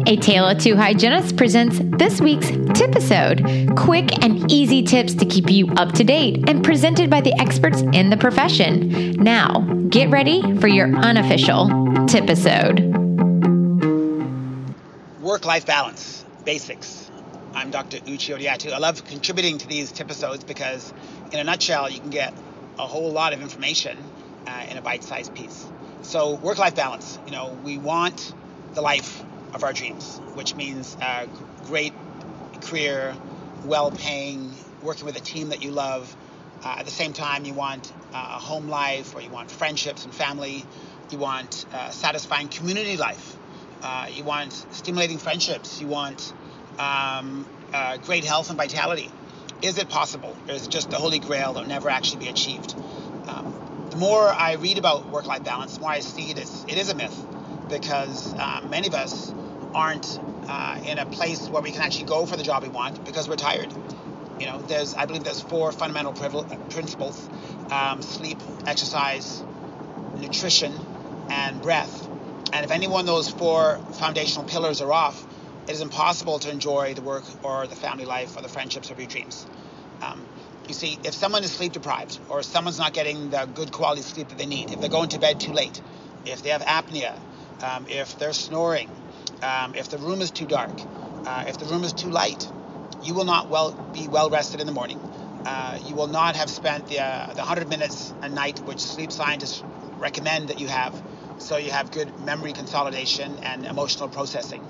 A Tale of Two Hygienists presents this week's TIPisode, quick and easy tips to keep you up to date and presented by the experts in the profession. Now, get ready for your unofficial TIPisode. Work-life balance, basics. I'm Dr. Uche Odiatu. I love contributing to these TIPisodes because, in a nutshell, you can get a whole lot of information in a bite-sized piece. So, work-life balance. We want the life of our dreams, which means great career, well-paying, working with a team that you love. At the same time, you want a home life, or you want friendships and family. You want satisfying community life. You want stimulating friendships. You want great health and vitality. Is it possible? Or is it just the holy grail that will never actually be achieved? The more I read about work-life balance, the more I see it is a myth, because many of us aren't in a place where we can actually go for the job we want because we're tired. I believe there's 4 fundamental principles: sleep, exercise, nutrition, and breath. And if any one of those 4 foundational pillars are off, it is impossible to enjoy the work or the family life or the friendships of your dreams. You see, if someone is sleep deprived, or someone's not getting the good quality sleep that they need, if they're going to bed too late, if they have apnea, if they're snoring, if the room is too dark, if the room is too light, you will not be well rested in the morning. You will not have spent the 100 minutes a night which sleep scientists recommend that you have, so you have good memory consolidation and emotional processing.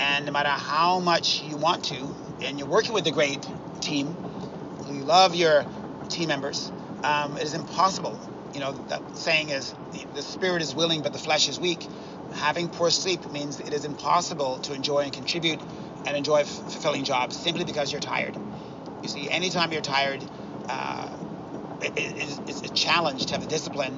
And no matter how much you want to, and you're working with a great team, you love your team members, it is impossible. That saying is, the spirit is willing but the flesh is weak. Having poor sleep means it is impossible to enjoy and contribute and enjoy fulfilling jobs simply because you're tired. You see, anytime you're tired, it's a challenge to have the discipline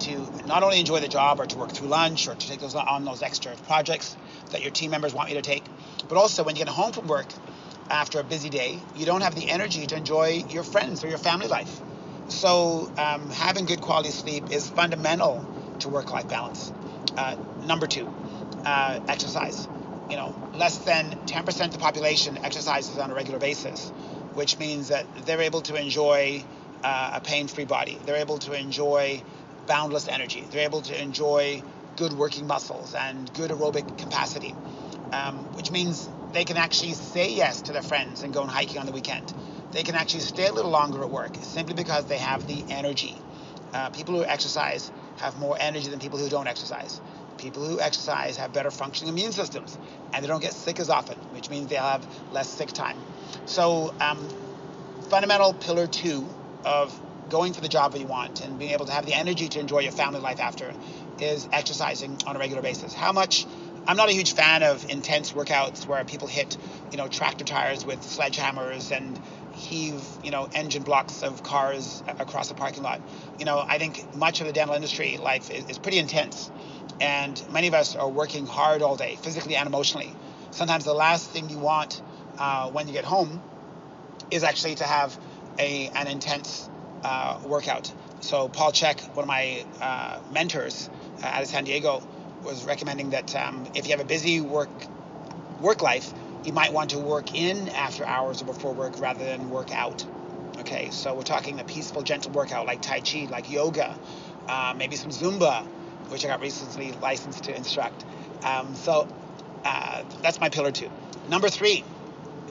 to not only enjoy the job or to work through lunch or to take those extra projects that your team members want you to take, but also when you get home from work after a busy day, you don't have the energy to enjoy your friends or your family life. So having good quality sleep is fundamental to work-life balance. Number 2, exercise. Less than 10% of the population exercises on a regular basis, which means that they're able to enjoy a pain-free body. They're able to enjoy boundless energy. They're able to enjoy good working muscles and good aerobic capacity, which means they can actually say yes to their friends and go on hiking on the weekend. They can actually stay a little longer at work simply because they have the energy. People who exercise have more energy than people who don't exercise. People who exercise have better functioning immune systems, and they don't get sick as often, which means they'll have less sick time. So fundamental pillar 2 of going for the job that you want and being able to have the energy to enjoy your family life after is exercising on a regular basis. How much? I'm not a huge fan of intense workouts where people hit, tractor tires with sledgehammers and heave, engine blocks of cars across the parking lot. I think much of the dental industry life is pretty intense, and many of us are working hard all day, physically and emotionally. Sometimes the last thing you want when you get home is actually to have an intense workout. So Paul Check, one of my mentors out of San Diego, was recommending that if you have a busy work life, you might want to work in after hours or before work rather than work out. Okay, so we're talking a peaceful, gentle workout like Tai Chi, like yoga, maybe some Zumba, which I got recently licensed to instruct. So that's my pillar 2. Number 3,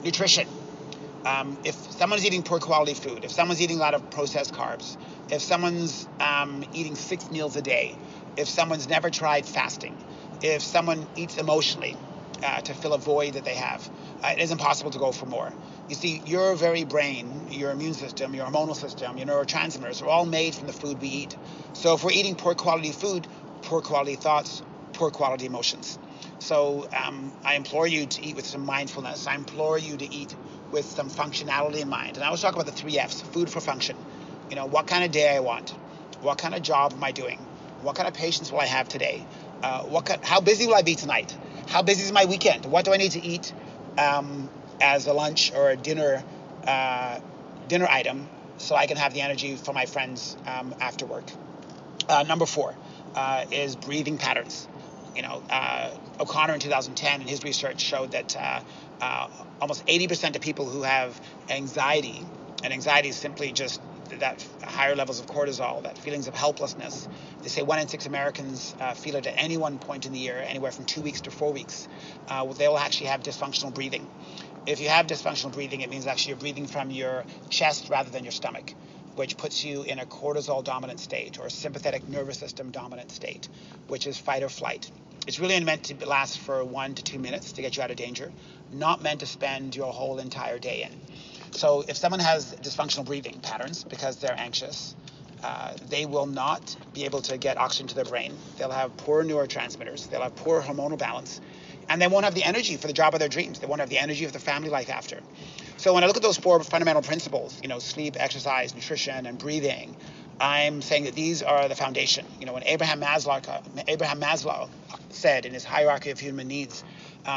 nutrition. If someone's eating poor quality food, if someone's eating a lot of processed carbs, if someone's eating 6 meals a day, if someone's never tried fasting, if someone eats emotionally to fill a void that they have, it is impossible to go for more. You see, your very brain, your immune system, your hormonal system, your neurotransmitters are all made from the food we eat. So if we're eating poor quality food, poor quality thoughts, poor quality emotions. So I implore you to eat with some mindfulness. I implore you to eat with some functionality in mind. And I always talk about the 3 F's, food for function. What kind of day I want? What kind of job am I doing? What kind of patients will I have today? How busy will I be tonight? How busy is my weekend? What do I need to eat as a lunch or a dinner item so I can have the energy for my friends after work? Number 4 is breathing patterns. O'Connor in 2010, and his research showed that almost 80% of people who have anxiety, and anxiety is simply just that higher levels of cortisol, that feelings of helplessness. They say 1 in 6 Americans feel it at any one point in the year, anywhere from 2 weeks to 4 weeks. They will actually have dysfunctional breathing. If you have dysfunctional breathing, it means actually you're breathing from your chest rather than your stomach, which puts you in a cortisol dominant state or a sympathetic nervous system dominant state, which is fight or flight. It's really meant to last for 1 to 2 minutes to get you out of danger, not meant to spend your whole entire day in. So if someone has dysfunctional breathing patterns because they're anxious, they will not be able to get oxygen to their brain. They'll have poor neurotransmitters. They'll have poor hormonal balance. And they won't have the energy for the job of their dreams. They won't have the energy of their family life after. So when I look at those 4 fundamental principles, sleep, exercise, nutrition, and breathing, I'm saying that these are the foundation. When Abraham Maslow said in his hierarchy of human needs,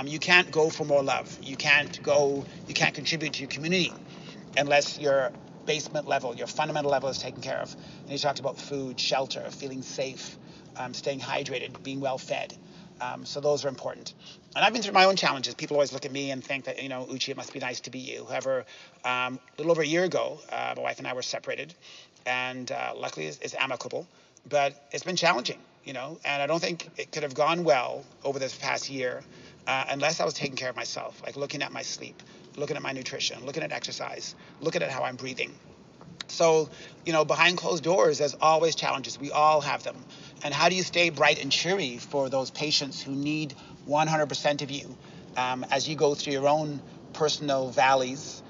you can't go for more love. You can't contribute to your community unless your basement level, your fundamental level is taken care of. And he talked about food, shelter, feeling safe, staying hydrated, being well fed. So those are important. And I've been through my own challenges. People always look at me and think that, Uche, it must be nice to be you. However, a little over a year ago, my wife and I were separated, and luckily it's amicable, but it's been challenging, and I don't think it could have gone well over this past year unless I was taking care of myself, like looking at my sleep, looking at my nutrition, looking at exercise, looking at how I'm breathing. So, behind closed doors, there's always challenges. We all have them. And how do you stay bright and cheery for those patients who need 100% of you as you go through your own personal valleys?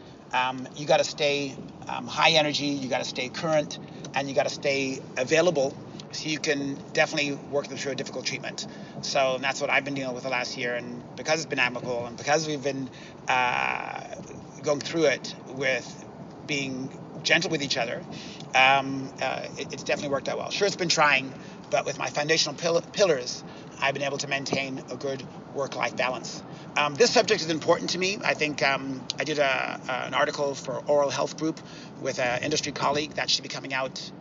You got to stay high energy, you got to stay current, and you got to stay available so you can definitely work them through a difficult treatment. So that's what I've been dealing with the last year. And because it's been amicable and because we've been going through it with being gentle with each other, it's definitely worked out well. Sure, it's been trying, but with my foundational pillars, I've been able to maintain a good work-life balance. This subject is important to me. I think I did an article for Oral Health Group with an industry colleague that should be coming out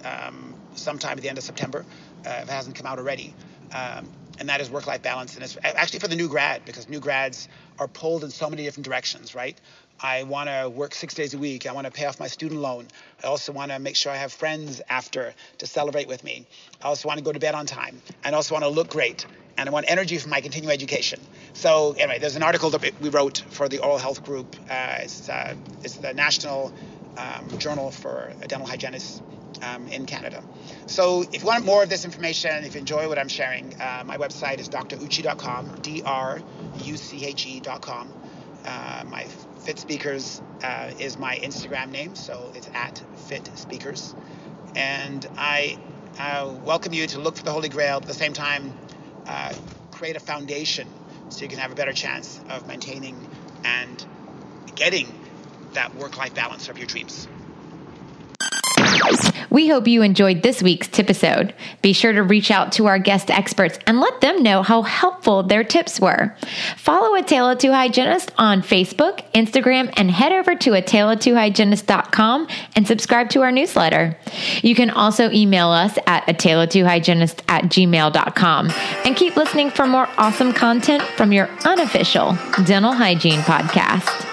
sometime at the end of September, if it hasn't come out already. And that is work-life balance. And it's actually for the new grad, because new grads are pulled in so many different directions, right? I want to work 6 days a week. I want to pay off my student loan. I also want to make sure I have friends after to celebrate with me. I also want to go to bed on time. And I also want to look great. And I want energy for my continuing education. So anyway, there's an article that we wrote for the Oral Health Group. It's the National Journal for Dental Hygienists in Canada. So if you want more of this information, if you enjoy what I'm sharing, my website is druche.com, druche.com. My Fit Speakers is my Instagram name, so it's @FitSpeakers. And I welcome you to look for the Holy Grail, but at the same time, create a foundation so you can have a better chance of maintaining and getting that work-life balance of your dreams. We hope you enjoyed this week's TIPisode. Be sure to reach out to our guest experts and let them know how helpful their tips were. Follow A Tale of Two Hygienists on Facebook, Instagram, and head over to AToTHhygienist.com and subscribe to our newsletter. You can also email us at AToTHhygienist@gmail.com and keep listening for more awesome content from your unofficial dental hygiene podcast.